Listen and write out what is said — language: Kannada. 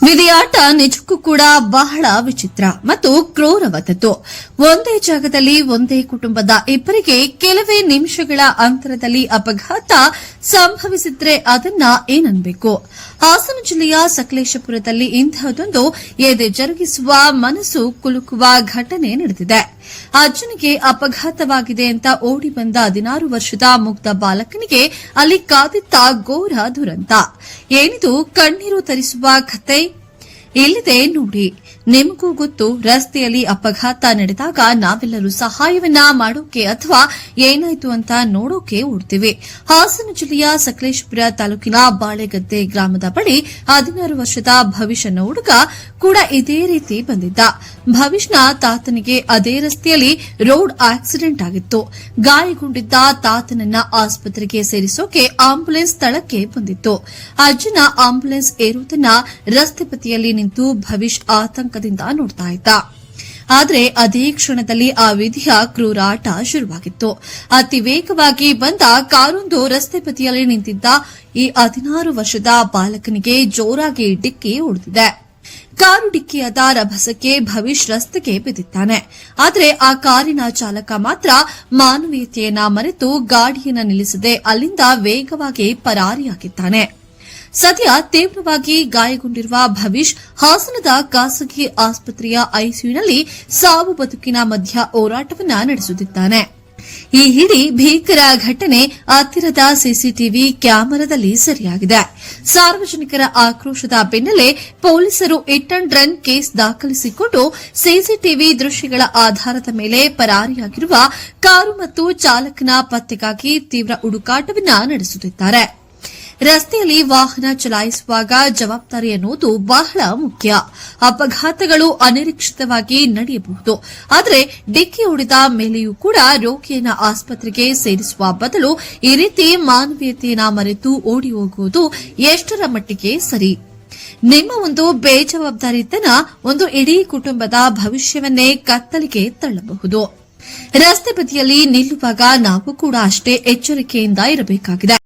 ವಿಧಿಯಾಟ ನಿಜಕ್ಕೂ ಕೂಡ ಬಹಳ ವಿಚಿತ್ರ ಮತ್ತು ಕ್ರೂರವಾದದ್ದು. ಒಂದೇ ಜಾಗದಲ್ಲಿ ಒಂದೇ ಕುಟುಂಬದ ಇಬ್ಬರಿಗೆ ಕೆಲವೇ ನಿಮಿಷಗಳ ಅಂತರದಲ್ಲಿ ಅಪಘಾತ ಸಂಭವಿಸಿದ್ರೆ ಅದನ್ನ ಏನನ್ಬೇಕು? ಹಾಸನ ಜಿಲ್ಲೆಯ ಸಕಲೇಶಪುರದಲ್ಲಿ ಇಂತಹದೊಂದು ಎದೆ ಜರುಗಿಸುವ, ಮನಸ್ಸು ಕುಲುಕುವ ಘಟನೆ ನಡೆದಿದೆ. ಅಜ್ಜನಿಗೆ ಅಪಘಾತವಾಗಿದೆ ಅಂತ ಓಡಿ ಬಂದ 16 ವರ್ಷದ ಮುಗ್ಧ ಬಾಲಕನಿಗೆ ಅಲ್ಲಿ ಕಾದಿದ್ದ ಘೋರ ದುರಂತ. ಏನಿದು ಕಣ್ಣೀರು ತರಿಸುವ ಕಥೆ? ಇಲ್ಲಿದೆ ನೋಡಿ. ನಿಮಗೂ ಗೊತ್ತು, ರಸ್ತೆಯಲ್ಲಿ ಅಪಘಾತ ನಡೆದಾಗ ನಾವೆಲ್ಲರೂ ಸಹಾಯವನ್ನ ಮಾಡೋಕೆ ಅಥವಾ ಏನಾಯ್ತು ಅಂತ ನೋಡೋಕೆ ಓಡ್ತೀವಿ. ಹಾಸನ ಜಿಲ್ಲೆಯ ಸಕಲೇಶಪುರ ತಾಲೂಕಿನ ಬಾಳೆಗದ್ದೆ ಗ್ರಾಮದ ಬಳಿ 16 ವರ್ಷದ ಭವಿಷ್ ಅನ್ನೋ ಹುಡುಗ ಕೂಡ ಇದೇ ರೀತಿ ಬಂದಿದ್ದ. ಭವಿಷ್ನ ತಾತನಿಗೆ ಅದೇ ರಸ್ತೆಯಲ್ಲಿ ರೋಡ್ ಆಕ್ಸಿಡೆಂಟ್ ಆಗಿತ್ತು. ಗಾಯಗೊಂಡಿದ್ದ ತಾತನನ್ನ ಆಸ್ಪತ್ರೆಗೆ ಸೇರಿಸೋಕೆ ಆಂಬ್ಯುಲೆನ್ಸ್ ಸ್ಥಳಕ್ಕೆ ಬಂದಿತ್ತು. ಅಜ್ಜನ ಆಂಬ್ಯುಲೆನ್ಸ್ ಏರುವುದನ್ನ ರಸ್ತೆ ಬದಿಯಲ್ಲಿ ನಿಂತು ಭವಿಷ್ ಆತಂಕದಿಂದ ನೋಡ್ತಾ ಇದ್ದ. ಆದರೆ ಅದೇ ಕ್ಷಣದಲ್ಲಿ ಆ ವಿಧಿಯ ಕ್ರೂರಾಟ ಶುರುವಾಗಿತ್ತು. ಅತಿ ವೇಗವಾಗಿ ಬಂದ ಕಾರೊಂದು ರಸ್ತೆ ಬದಿಯಲ್ಲಿ ನಿಂತಿದ್ದ ಈ 16 ವರ್ಷದ ಬಾಲಕನಿಗೆ ಜೋರಾಗಿ ಡಿಕ್ಕಿ ಹೊಡೆದಿದೆ. ಕಾರು ಡಿಕ್ಕಿಯಾದ ರಭಸಕ್ಕೆ ಭವಿಷ್ ರಸ್ತೆಗೆ ಬಿದ್ದಿದ್ದಾನೆ. ಆದರೆ ಆ ಕಾರಿನ ಚಾಲಕ ಮಾತ್ರ ಮಾನವೀಯತೆಯನ್ನ ಮರೆತು ಗಾಡಿಯನ್ನ ನಿಲ್ಲಿಸದೆ ಅಲ್ಲಿಂದ ವೇಗವಾಗಿ ಪರಾರಿಯಾಗಿದ್ದಾನೆ. ಸದ್ಯ ತೀವ್ರವಾಗಿ ಗಾಯಗೊಂಡಿರುವ ಭವಿಷ್ ಹಾಸನದ ಖಾಸಗಿ ಆಸ್ಪತ್ರೆಯ ಐಸಿಯುನಲ್ಲಿ ಸಾವು ಬದುಕಿನ ಮಧ್ಯ ಹೋರಾಟವನ್ನ ನಡೆಸುತ್ತಿದ್ದಾನೆ. ಈ ಇಡೀ ಭೀಕರ ಘಟನೆ ಹತ್ತಿರದ ಸಿಸಿಟಿವಿ ಕ್ಯಾಮೆರಾದಲ್ಲಿ ಸೆರೆಯಾಗಿದೆ. ಸಾರ್ವಜನಿಕರ ಆಕ್ರೋಶದ ಬೆನ್ನಲ್ಲೇ ಪೊಲೀಸರು ಹಿಟ್ ಅಂಡ್ ರನ್ ಕೇಸ್ ದಾಖಲಿಸಿಕೊಂಡು ಸಿಸಿಟಿವಿ ದೃಶ್ಯಗಳ ಆಧಾರದ ಮೇಲೆ ಪರಾರಿಯಾಗಿರುವ ಕಾರು ಮತ್ತು ಚಾಲಕನ ಪತ್ತೆಗಾಗಿ ತೀವ್ರ ಹುಡುಕಾಟವನ್ನ ನಡೆಸುತ್ತಿದ್ದಾರೆ. ರಸ್ತೆಯಲ್ಲಿ ವಾಹನ ಚಲಾಯಿಸುವಾಗ ಜವಾಬ್ದಾರಿ ಅನ್ನೋದು ಬಹಳ ಮುಖ್ಯ. ಅಪಘಾತಗಳು ಅನಿರೀಕ್ಷಿತವಾಗಿ ನಡೆಯಬಹುದು. ಆದರೆ ಡಿಕ್ಕಿ ಹೊಡೆದ ಮೇಲೆಯೂ ಕೂಡ ರೋಗಿಯನ್ನ ಆಸ್ಪತ್ರೆಗೆ ಸೇರಿಸುವ ಬದಲು ಈ ರೀತಿ ಮಾನವೀಯತೆಯನ್ನ ಮರೆತು ಓಡಿ ಹೋಗುವುದು ಎಷ್ಟರ ಮಟ್ಟಿಗೆ ಸರಿ? ನಿಮ್ಮ ಒಂದು ಬೇಜವಾಬ್ದಾರಿತನ ಒಂದು ಇಡೀ ಕುಟುಂಬದ ಭವಿಷ್ಯವನ್ನೇ ಕತ್ತಲಿಗೆ ತಳ್ಳಬಹುದು. ರಸ್ತೆ ಬದಿಯಲ್ಲಿ ನಿಲ್ಲುವಾಗ ನಾವು ಕೂಡ ಅಷ್ಟೇ ಎಚ್ಚರಿಕೆಯಿಂದ ಇರಬೇಕಾಗಿದೆ.